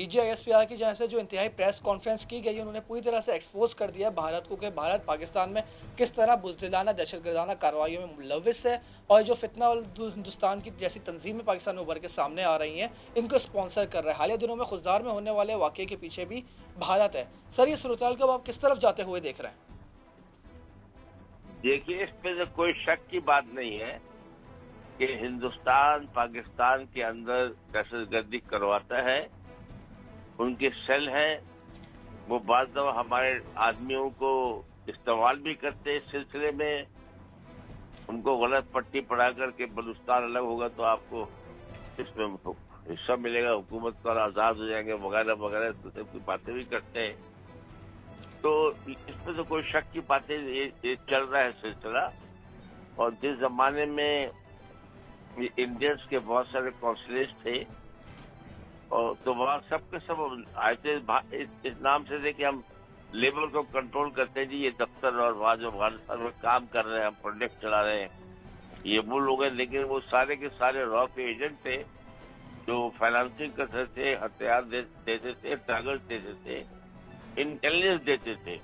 DGISPR की जानिब से जो इंतहाई प्रेस कॉन्फ्रेंस की गई, उन्होंने पूरी तरह से एक्सपोज कर दिया भारत को कि भारत पाकिस्तान में किस तरह बुज़दिलाना दहशतगर्दाना कार्रवाइयों में मुलविस है, और जो फितना और हिंदुस्तान की जैसी तंजीमें पाकिस्तान में उभर के सामने आ रही हैं, इनको स्पॉन्सर कर रहा है। हालिया दिनों में खुजदार में होने वाले वाक़े के पीछे भी भारत है। सर, ये सूरत को आप किस तरफ जाते हुए देख रहे हैं? देखिए, इस पे तो कोई शक की बात नहीं है कि हिंदुस्तान पाकिस्तान के अंदर दहशतगर्दी करवाता है। उनके सेल हैं, वो बाज़ दफ़ा हमारे आदमियों को इस्तेमाल भी करते हैं इस सिलसिले में। उनको गलत पट्टी पढ़ा करके बलूचिस्तान अलग होगा तो आपको इसमें हिस्सा मिलेगा, हुकूमत पर आज़ाद हो जाएंगे वगैरह वगैरह, तो सब की बातें भी करते हैं। तो इसमें तो कोई शक की बातें, ये चल रहा है सिलसिला। और जिस जमाने में इंडियंस के बहुत सारे कॉन्सुलेट्स थे, और तो वहाँ सब के सब आए थे इस नाम से थे कि हम लेबर को कंट्रोल करते हैं जी, ये दफ्तर और वहाँ जो अफगानिस्तान में काम कर रहे हैं, हम प्रोजेक्ट चला रहे हैं, ये वो लोग हैं। लेकिन वो सारे के सारे रॉ के एजेंट थे जो फाइनेंसिंग करते थे, हथियार देते थे, टारगेट देते थे, इंटेलिजेंस देते थे।